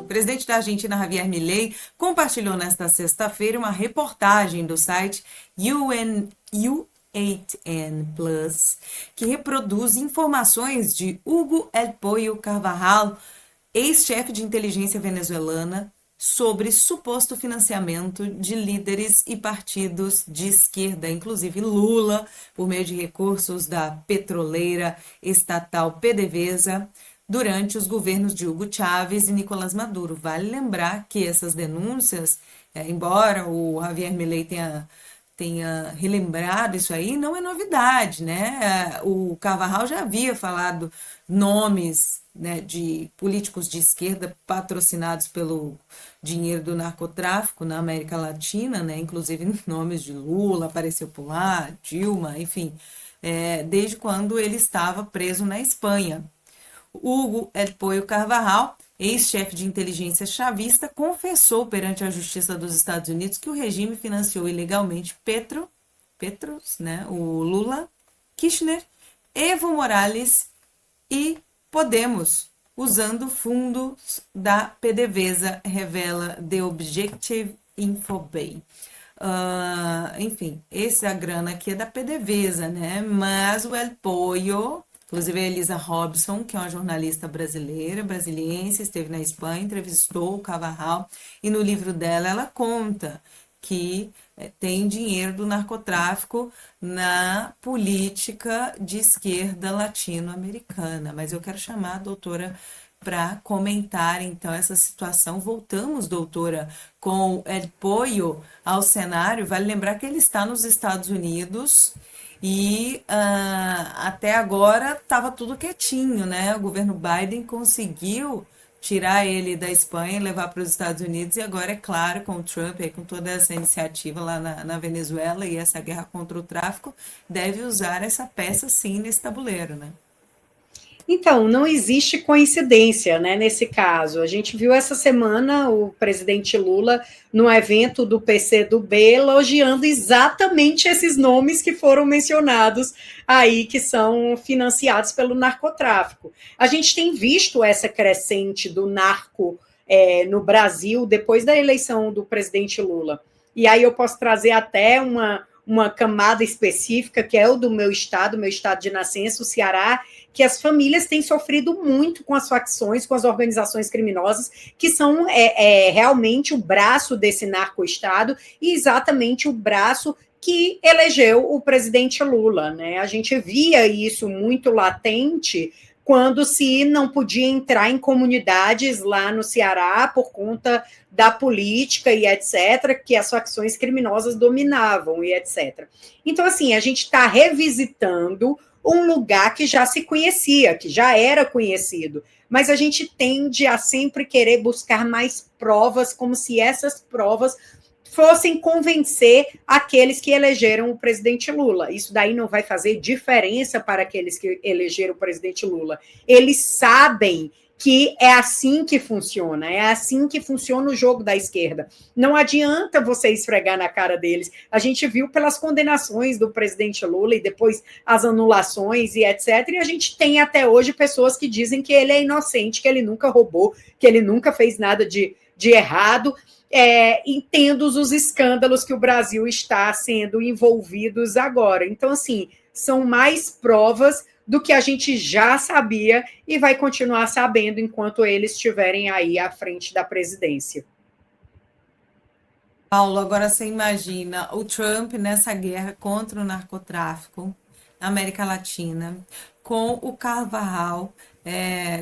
presidente da Argentina, Javier Milei, compartilhou nesta sexta-feira uma reportagem do site U8N Plus, que reproduz informações de Hugo El Pollo Carvajal, ex-chefe de inteligência venezuelana, sobre suposto financiamento de líderes e partidos de esquerda, inclusive Lula, por meio de recursos da petroleira estatal PDVSA, durante os governos de Hugo Chávez e Nicolás Maduro. Vale lembrar que essas denúncias, embora o Javier Milei tenha relembrado isso aí, não é novidade, né? O Carvajal já havia falado nomes, né, de políticos de esquerda patrocinados pelo dinheiro do narcotráfico na América Latina, né? Inclusive nomes de Lula apareceu por lá, Dilma, enfim, desde quando ele estava preso na Espanha. Hugo El Pollo Carvajal, ex-chefe de inteligência chavista, confessou perante a Justiça dos Estados Unidos que o regime financiou ilegalmente Petros, né, o Lula, Kirchner, Evo Morales e Podemos, usando fundos da PDVSA, revela The Objective Infobay. Enfim, essa grana aqui é da PDVSA, né? Mas o El Pollo, inclusive a Elisa Robson, que é uma jornalista brasileira, brasiliense, esteve na Espanha, entrevistou o Carvajal, e no livro dela ela conta que tem dinheiro do narcotráfico na política de esquerda latino-americana. Mas eu quero chamar a doutora para comentar, então, essa situação. Voltamos, doutora, com El Pollo ao cenário. Vale lembrar que ele está nos Estados Unidos e até agora estava tudo quietinho, né? O governo Biden conseguiu tirar ele da Espanha e levar para os Estados Unidos, e agora, é claro, com o Trump, com toda essa iniciativa lá na Venezuela e essa guerra contra o tráfico, deve usar essa peça sim nesse tabuleiro, né? Então, não existe coincidência, né, nesse caso. A gente viu essa semana o presidente Lula, no evento do PCdoB, elogiando exatamente esses nomes que foram mencionados aí, que são financiados pelo narcotráfico. A gente tem visto essa crescente do narco no Brasil depois da eleição do presidente Lula. E aí eu posso trazer até uma camada específica, que é o do meu estado de nascença, o Ceará, que as famílias têm sofrido muito com as facções, com as organizações criminosas, que são realmente o braço desse narco-estado e exatamente o braço que elegeu o presidente Lula, né? A gente via isso muito latente quando se não podia entrar em comunidades lá no Ceará por conta da política e etc., que as facções criminosas dominavam e etc. Então, assim, a gente está revisitando um lugar que já se conhecia, que já era conhecido, mas a gente tende a sempre querer buscar mais provas, como se essas provas fossem convencer aqueles que elegeram o presidente Lula. Isso daí não vai fazer diferença para aqueles que elegeram o presidente Lula. Eles sabem que é assim que funciona o jogo da esquerda. Não adianta você esfregar na cara deles. A gente viu pelas condenações do presidente Lula e depois as anulações e etc. E a gente tem até hoje pessoas que dizem que ele é inocente, que ele nunca roubou, que ele nunca fez nada de errado. Entendo os escândalos que o Brasil está sendo envolvidos agora. Então, assim, são mais provas do que a gente já sabia e vai continuar sabendo enquanto eles estiverem aí à frente da presidência. Paulo, agora você imagina o Trump nessa guerra contra o narcotráfico na América Latina, com o Carvajal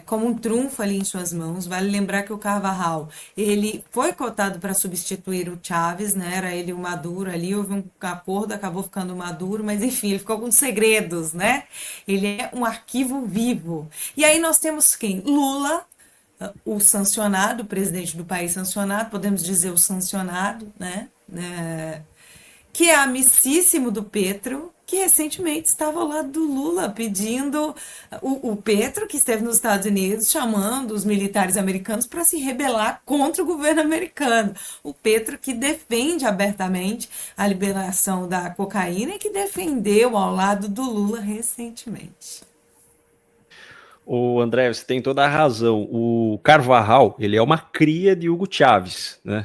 como um trunfo ali em suas mãos. Vale lembrar que o Carvajal, ele foi cotado para substituir o Chávez, né? Era ele o Maduro ali, houve um acordo, acabou ficando o Maduro, mas enfim, ele ficou com segredos, né? Ele é um arquivo vivo. E aí nós temos quem? Lula, o sancionado, o presidente do país sancionado, podemos dizer o sancionado, né? Que é amicíssimo do Petro, que recentemente estava ao lado do Lula pedindo o Petro, que esteve nos Estados Unidos, chamando os militares americanos para se rebelar contra o governo americano. O Petro que defende abertamente a liberação da cocaína e que defendeu ao lado do Lula recentemente. O André, você tem toda a razão. O Carvajal, ele é uma cria de Hugo Chávez, né?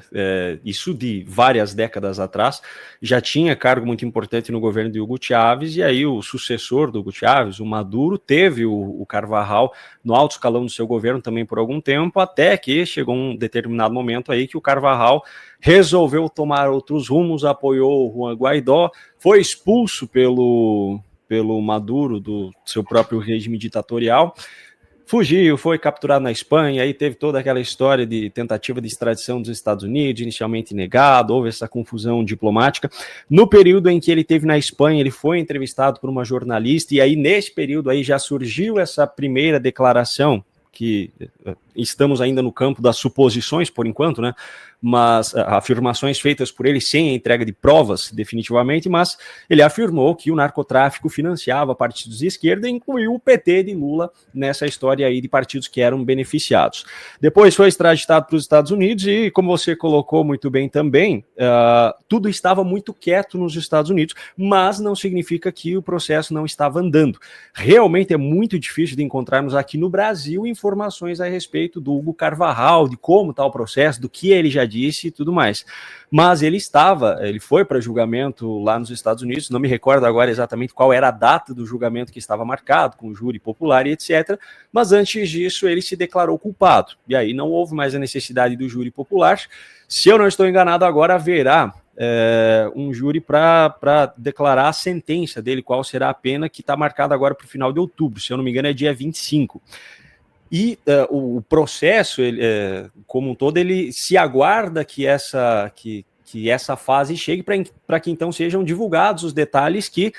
Isso de várias décadas atrás, já tinha cargo muito importante no governo de Hugo Chávez, e aí o sucessor do Hugo Chávez, o Maduro, teve o Carvajal no alto escalão do seu governo também por algum tempo, até que chegou um determinado momento aí que o Carvajal resolveu tomar outros rumos, apoiou o Juan Guaidó, foi expulso pelo Maduro, do seu próprio regime ditatorial, fugiu, foi capturado na Espanha, aí teve toda aquela história de tentativa de extradição dos Estados Unidos, inicialmente negado, houve essa confusão diplomática. No período em que ele teve na Espanha, ele foi entrevistado por uma jornalista, e aí nesse período aí já surgiu essa primeira declaração, que estamos ainda no campo das suposições por enquanto, né? Mas afirmações feitas por ele sem a entrega de provas definitivamente, mas ele afirmou que o narcotráfico financiava partidos de esquerda e incluiu o PT de Lula nessa história aí de partidos que eram beneficiados. Depois foi extraditado para os Estados Unidos e, como você colocou muito bem também, tudo estava muito quieto nos Estados Unidos, mas não significa que o processo não estava andando. Realmente é muito difícil de encontrarmos aqui no Brasil informações a respeito do Hugo Carvajal, de como está o processo, do que ele já disse e tudo mais. Mas ele foi para julgamento lá nos Estados Unidos, não me recordo agora exatamente qual era a data do julgamento que estava marcado, com júri popular e etc. Mas antes disso ele se declarou culpado. E aí não houve mais a necessidade do júri popular. Se eu não estou enganado, agora haverá um júri para declarar a sentença dele, qual será a pena, que está marcada agora para o final de outubro, se eu não me engano é dia 25. E o processo, como um todo, ele se aguarda que essa fase chegue para que então sejam divulgados os detalhes que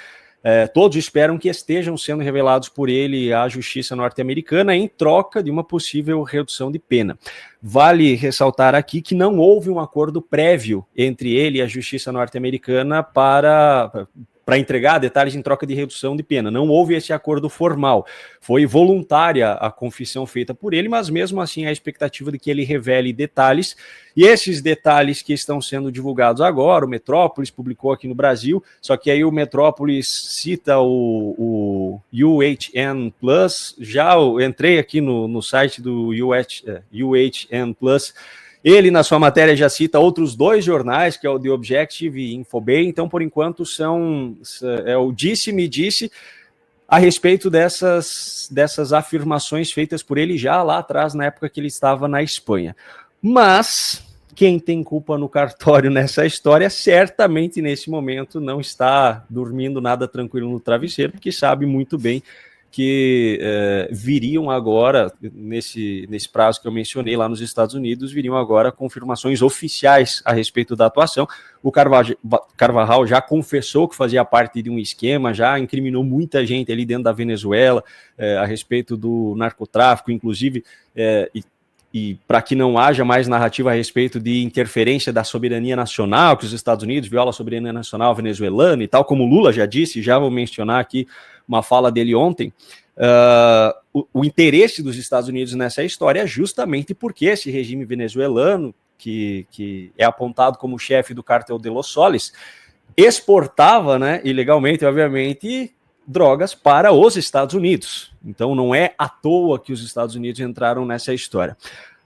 todos esperam que estejam sendo revelados por ele à justiça norte-americana em troca de uma possível redução de pena. Vale ressaltar aqui que não houve um acordo prévio entre ele e a justiça norte-americana para entregar detalhes em troca de redução de pena. Não houve esse acordo formal. Foi voluntária a confissão feita por ele, mas mesmo assim há a expectativa de que ele revele detalhes. E esses detalhes que estão sendo divulgados agora, o Metrópolis publicou aqui no Brasil, só que aí o Metrópolis cita o UHN Plus. Já entrei aqui no site do UHN Plus. Ele, na sua matéria, já cita outros dois jornais, que é o The Objective e Infobay, então, por enquanto, o disse-me disse a respeito dessas afirmações feitas por ele já lá atrás, na época que ele estava na Espanha. Mas quem tem culpa no cartório nessa história, certamente, nesse momento, não está dormindo nada tranquilo no travesseiro, porque sabe muito bem que viriam agora, nesse prazo que eu mencionei lá nos Estados Unidos, viriam agora confirmações oficiais a respeito da atuação. O Carvajal já confessou que fazia parte de um esquema, já incriminou muita gente ali dentro da Venezuela a respeito do narcotráfico, inclusive, e para que não haja mais narrativa a respeito de interferência da soberania nacional, que os Estados Unidos violam a soberania nacional venezuelana e tal, como Lula já disse, já vou mencionar aqui uma fala dele ontem, o interesse dos Estados Unidos nessa história é justamente porque esse regime venezuelano, que é apontado como chefe do cártel de Los Soles, exportava, né, ilegalmente, obviamente, drogas para os Estados Unidos. Então não é à toa que os Estados Unidos entraram nessa história.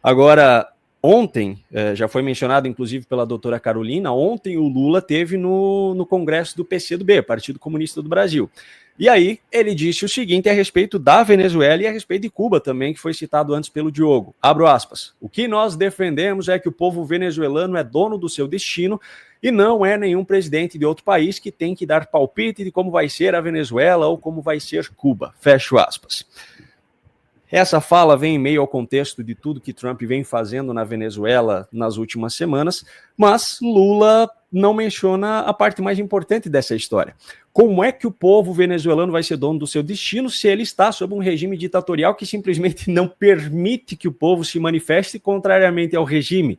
Agora, ontem, já foi mencionado inclusive pela doutora Carolina, ontem o Lula teve no congresso do PCdoB, Partido Comunista do Brasil. E aí ele disse o seguinte a respeito da Venezuela e a respeito de Cuba também, que foi citado antes pelo Diogo. Abro aspas. O que nós defendemos é que o povo venezuelano é dono do seu destino e não é nenhum presidente de outro país que tem que dar palpite de como vai ser a Venezuela ou como vai ser Cuba. Fecho aspas. Essa fala vem em meio ao contexto de tudo que Trump vem fazendo na Venezuela nas últimas semanas, mas Lula não menciona a parte mais importante dessa história. Como é que o povo venezuelano vai ser dono do seu destino se ele está sob um regime ditatorial que simplesmente não permite que o povo se manifeste contrariamente ao regime?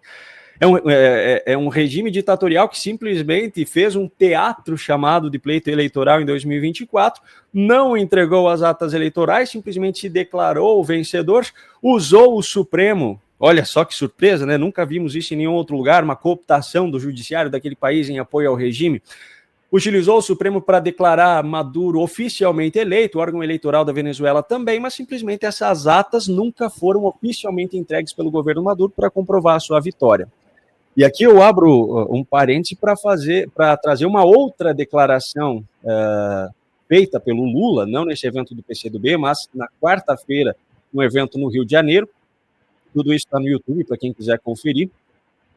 É um regime ditatorial que simplesmente fez um teatro chamado de pleito eleitoral em 2024, não entregou as atas eleitorais, simplesmente se declarou vencedor, usou o Supremo. Olha só que surpresa, né? Nunca vimos isso em nenhum outro lugar, uma cooptação do judiciário daquele país em apoio ao regime, Utilizou o Supremo para declarar Maduro oficialmente eleito, o órgão eleitoral da Venezuela também, mas simplesmente essas atas nunca foram oficialmente entregues pelo governo Maduro para comprovar a sua vitória. E aqui eu abro um parêntese para trazer uma outra declaração feita pelo Lula, não nesse evento do PCdoB, mas na quarta-feira, um evento no Rio de Janeiro. Tudo isso está no YouTube, para quem quiser conferir.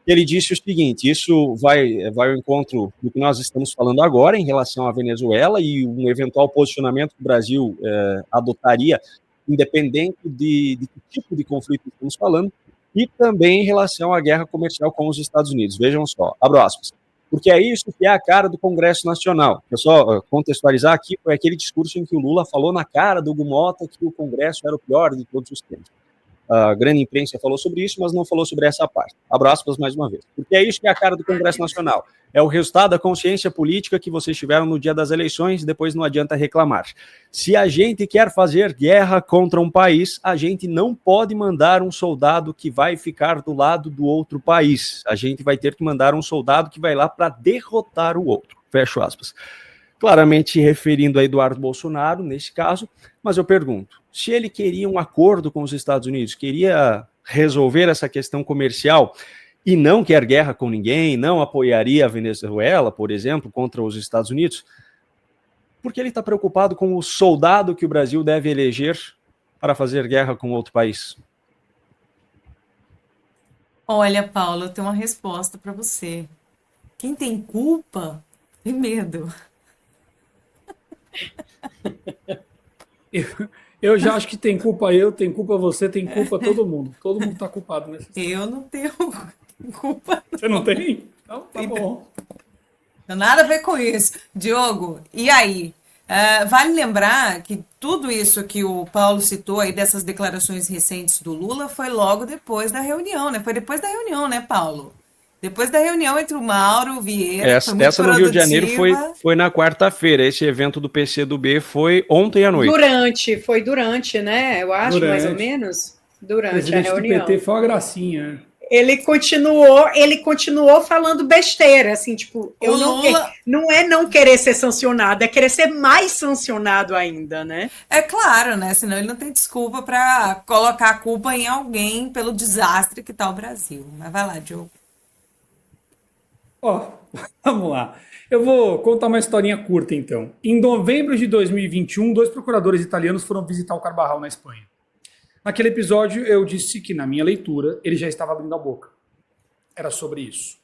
Ele disse o seguinte: isso vai ao encontro do que nós estamos falando agora em relação à Venezuela e um eventual posicionamento que o Brasil adotaria, independente de que tipo de conflito estamos falando, e também em relação à guerra comercial com os Estados Unidos. Vejam só, abro aspas. Porque é isso que é a cara do Congresso Nacional. Eu só contextualizar aqui, foi aquele discurso em que o Lula falou na cara do Hugo Mota que o Congresso era o pior de todos os tempos. A grande imprensa falou sobre isso, mas não falou sobre essa parte. Abro aspas mais uma vez. Porque é isso que é a cara do Congresso Nacional. É o resultado da consciência política que vocês tiveram no dia das eleições, depois não adianta reclamar. Se a gente quer fazer guerra contra um país, a gente não pode mandar um soldado que vai ficar do lado do outro país. A gente vai ter que mandar um soldado que vai lá para derrotar o outro. Fecho aspas. Claramente referindo a Eduardo Bolsonaro, nesse caso, mas eu pergunto, se ele queria um acordo com os Estados Unidos, queria resolver essa questão comercial e não quer guerra com ninguém, não apoiaria a Venezuela, por exemplo, contra os Estados Unidos, por que ele está preocupado com o soldado que o Brasil deve eleger para fazer guerra com outro país? Olha, Paulo, eu tenho uma resposta para você. Quem tem culpa tem medo. Eu já acho que tem culpa eu, tem culpa você, tem culpa todo mundo. Todo mundo está culpado nessa história. Eu não tenho culpa. Você não tem? Então, tá bom. Não tem nada a ver com isso. Diogo, e aí? Vale lembrar que tudo isso que o Paulo citou aí dessas declarações recentes do Lula foi logo depois da reunião, né? Foi depois da reunião, né, Paulo? Depois da reunião entre o Mauro, o Vieira, essa no Rio de Janeiro foi na quarta-feira. Esse evento do PCdoB foi ontem à noite. Foi durante, né? Eu acho, mais ou menos. Durante a reunião. O PT foi uma gracinha. Ele continuou falando besteira, assim, tipo, não é não querer ser sancionado, é querer ser mais sancionado ainda, né? É claro, né? Senão ele não tem desculpa para colocar a culpa em alguém pelo desastre que tá o Brasil. Mas vai lá, Diogo. Vamos lá. Eu vou contar uma historinha curta, então. Em novembro de 2021, 2 procuradores italianos foram visitar o Carvajal na Espanha. Naquele episódio, eu disse que, na minha leitura, ele já estava abrindo a boca. Era sobre isso.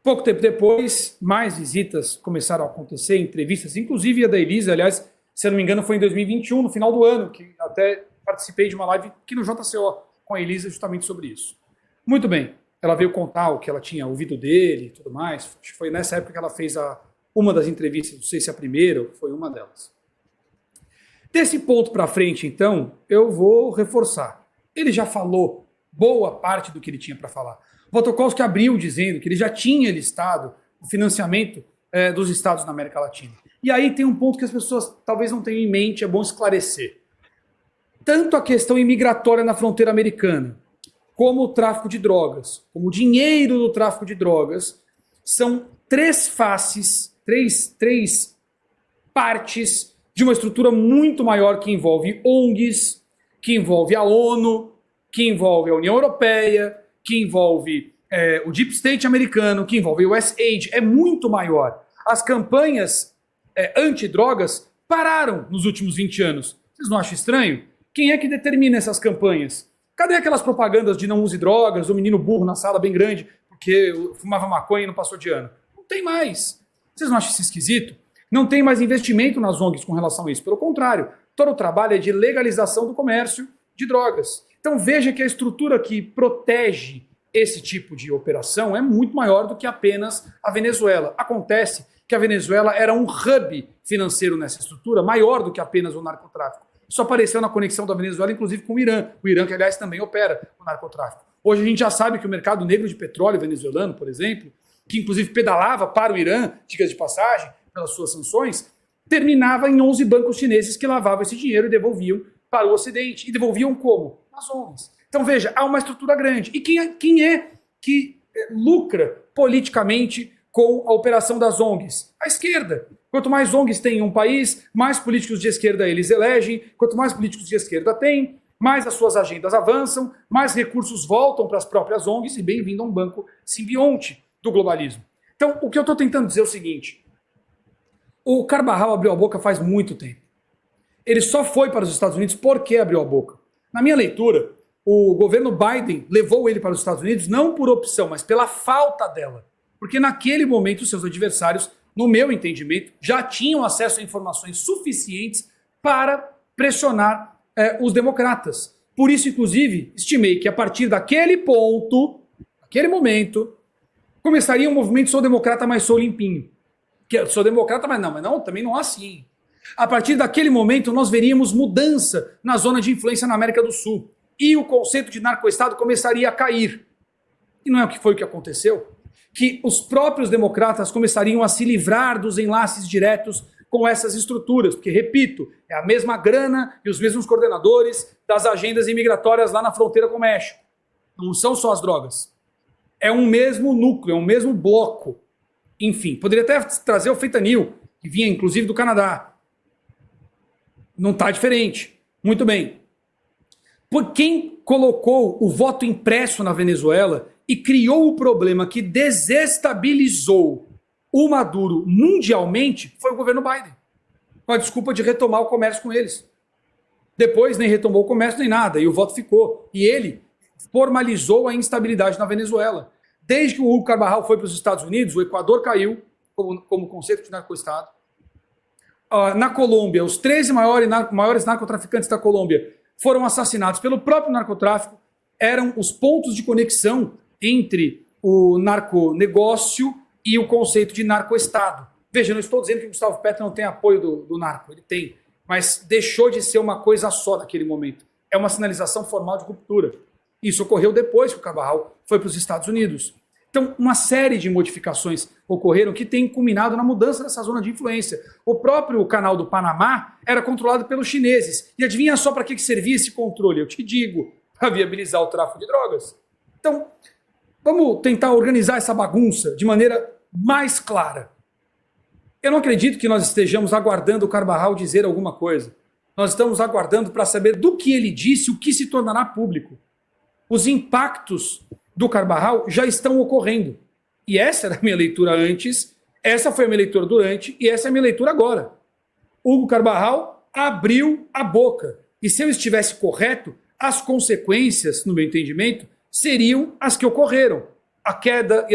Pouco tempo depois, mais visitas começaram a acontecer, entrevistas, inclusive a da Elisa, aliás, se eu não me engano, foi em 2021, no final do ano, que até participei de uma live aqui no JCO com a Elisa justamente sobre isso. Muito bem. Ela veio contar o que ela tinha ouvido dele e tudo mais. Acho que foi nessa época que ela fez uma das entrevistas, não sei se a primeira, foi uma delas. Desse ponto para frente, então, eu vou reforçar. Ele já falou boa parte do que ele tinha para falar. O Votokovsky abriu dizendo que ele já tinha listado o financiamento dos estados na América Latina. E aí tem um ponto que as pessoas talvez não tenham em mente, é bom esclarecer. Tanto a questão imigratória na fronteira americana, como o tráfico de drogas, como o dinheiro do tráfico de drogas, são 3 faces, três partes de uma estrutura muito maior que envolve ONGs, que envolve a ONU, que envolve a União Europeia, que envolve o Deep State americano, que envolve o USAID, é muito maior. As campanhas antidrogas pararam nos últimos 20 anos. Vocês não acham estranho? Quem é que determina essas campanhas? Cadê aquelas propagandas de não use drogas, o menino burro na sala bem grande, porque fumava maconha e não passou de ano? Não tem mais. Vocês não acham isso esquisito? Não tem mais investimento nas ONGs com relação a isso. Pelo contrário, todo o trabalho é de legalização do comércio de drogas. Então veja que a estrutura que protege esse tipo de operação é muito maior do que apenas a Venezuela. Acontece que a Venezuela era um hub financeiro nessa estrutura, maior do que apenas o narcotráfico. Isso apareceu na conexão da Venezuela, inclusive com o Irã. O Irã, que, aliás, também opera o narcotráfico. Hoje a gente já sabe que o mercado negro de petróleo venezuelano, por exemplo, que inclusive pedalava para o Irã, diga de passagem, pelas suas sanções, terminava em 11 bancos chineses que lavavam esse dinheiro e devolviam para o Ocidente. E devolviam como? Nas ONGs. Então veja, há uma estrutura grande. E quem é que lucra politicamente com a operação das ONGs? A esquerda. Quanto mais ONGs tem em um país, mais políticos de esquerda eles elegem. Quanto mais políticos de esquerda tem, mais as suas agendas avançam, mais recursos voltam para as próprias ONGs e bem-vindo a um banco simbionte do globalismo. Então, o que eu estou tentando dizer é o seguinte: o Carvajal abriu a boca faz muito tempo. Ele só foi para os Estados Unidos porque abriu a boca. Na minha leitura, o governo Biden levou ele para os Estados Unidos não por opção, mas pela falta dela. Porque naquele momento os seus adversários, no meu entendimento, já tinham acesso a informações suficientes para pressionar os democratas. Por isso, inclusive, estimei que a partir daquele ponto, naquele momento, começaria um movimento Sou Democrata, mas sou limpinho. Que sou democrata, mas não, também não assim. A partir daquele momento, nós veríamos mudança na zona de influência na América do Sul. E o conceito de narcoestado começaria a cair. E não é o que foi o que aconteceu? Que os próprios democratas começariam a se livrar dos enlaces diretos com essas estruturas. Porque, repito, é a mesma grana e os mesmos coordenadores das agendas imigratórias lá na fronteira com o México. Não são só as drogas. É um mesmo núcleo, é um mesmo bloco. Enfim, poderia até trazer o fentanil, que vinha inclusive do Canadá. Não está diferente. Muito bem. Por quem colocou o voto impresso na Venezuela e criou o problema que desestabilizou o Maduro mundialmente foi o governo Biden, com a desculpa de retomar o comércio com eles. Depois nem retomou o comércio nem nada, e o voto ficou. E ele formalizou a instabilidade na Venezuela. Desde que o Hugo Carvajal foi para os Estados Unidos, o Equador caiu como conceito de narcoestado. Na Colômbia, os 13 maiores narcotraficantes da Colômbia foram assassinados pelo próprio narcotráfico. Eram os pontos de conexão entre o narconegócio e o conceito de narcoestado. Veja, eu não estou dizendo que o Gustavo Petro não tem apoio do narco, ele tem, mas deixou de ser uma coisa só naquele momento. É uma sinalização formal de ruptura. Isso ocorreu depois que o Carvajal foi para os Estados Unidos. Então, uma série de modificações ocorreram que têm culminado na mudança dessa zona de influência. O próprio canal do Panamá era controlado pelos chineses. E adivinha só para que servia esse controle? Eu te digo, para viabilizar o tráfico de drogas. Então, vamos tentar organizar essa bagunça de maneira mais clara. Eu não acredito que nós estejamos aguardando o Carvajal dizer alguma coisa. Nós estamos aguardando para saber do que ele disse, o que se tornará público. Os impactos do Carvajal já estão ocorrendo. E essa era a minha leitura antes, essa foi a minha leitura durante e essa é a minha leitura agora. Hugo Carvajal abriu a boca. E se eu estivesse correto, as consequências, no meu entendimento, seriam as que ocorreram. A queda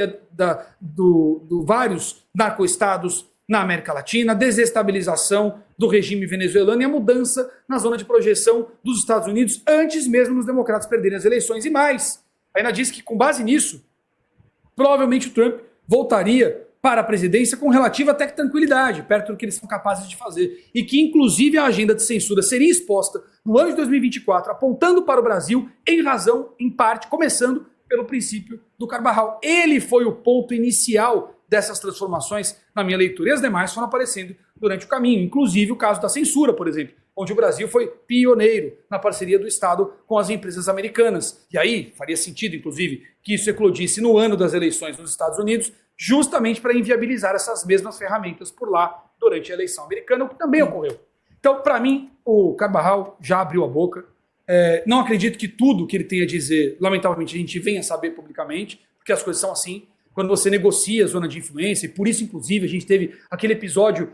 do vários narcoestados na América Latina, a desestabilização do regime venezuelano e a mudança na zona de projeção dos Estados Unidos antes mesmo dos democratas perderem as eleições. E mais, ainda diz que com base nisso, provavelmente o Trump voltaria para a presidência com relativa até que tranquilidade, perto do que eles são capazes de fazer. E que inclusive a agenda de censura seria exposta no ano de 2024, apontando para o Brasil em razão, em parte, começando pelo princípio do Carvajal. Ele foi o ponto inicial dessas transformações na minha leitura. E as demais foram aparecendo durante o caminho, inclusive o caso da censura, por exemplo, onde o Brasil foi pioneiro na parceria do Estado com as empresas americanas. E aí faria sentido, inclusive, que isso eclodisse no ano das eleições nos Estados Unidos, justamente para inviabilizar essas mesmas ferramentas por lá durante a eleição americana, o que também ocorreu. Então, para mim, o Carvajal já abriu a boca. Não acredito que tudo que ele tem a dizer, lamentavelmente, a gente venha saber publicamente, porque as coisas são assim. Quando você negocia a zona de influência, e por isso, inclusive, a gente teve aquele episódio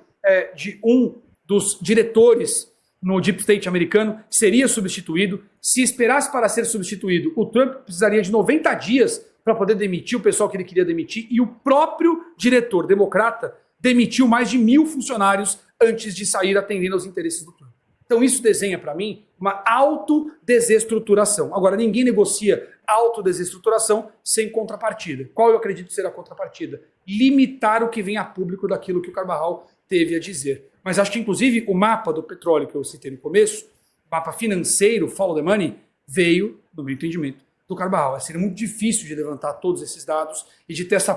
de um dos diretores no Deep State americano que seria substituído. Se esperasse para ser substituído, o Trump precisaria de 90 dias para poder demitir o pessoal que ele queria demitir, e o próprio diretor democrata demitiu mais de 1.000 funcionários antes de sair atendendo aos interesses do Trump. Então isso desenha para mim uma autodesestruturação. Agora, ninguém negocia autodesestruturação sem contrapartida. Qual eu acredito ser a contrapartida? Limitar o que vem a público daquilo que o Carvajal teve a dizer. Mas acho que, inclusive, o mapa do petróleo que eu citei no começo, o mapa financeiro, follow the money, veio, no meu entendimento, do Carvajal. Seria muito difícil de levantar todos esses dados e de ter essa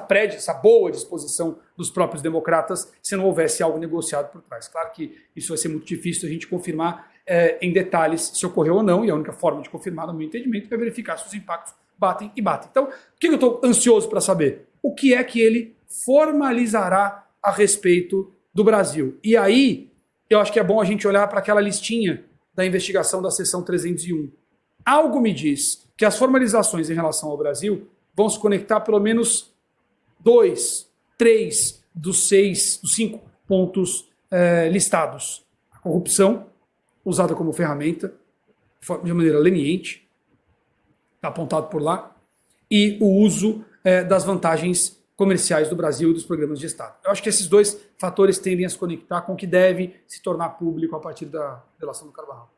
boa disposição dos próprios democratas se não houvesse algo negociado por trás. Claro que isso vai ser muito difícil a gente confirmar em detalhes se ocorreu ou não, e a única forma de confirmar, no meu entendimento, é verificar se os impactos batem e batem. Então, o que eu estou ansioso para saber? O que é que ele formalizará a respeito do Brasil. E aí, eu acho que é bom a gente olhar para aquela listinha da investigação da seção 301. Algo me diz que as formalizações em relação ao Brasil vão se conectar pelo menos 2, 3 dos 5 pontos listados. A corrupção, usada como ferramenta, de maneira leniente, está apontado por lá, e o uso das vantagens comerciais do Brasil e dos programas de Estado. Eu acho que esses dois fatores tendem a se conectar com o que deve se tornar público a partir da delação do Carvajal.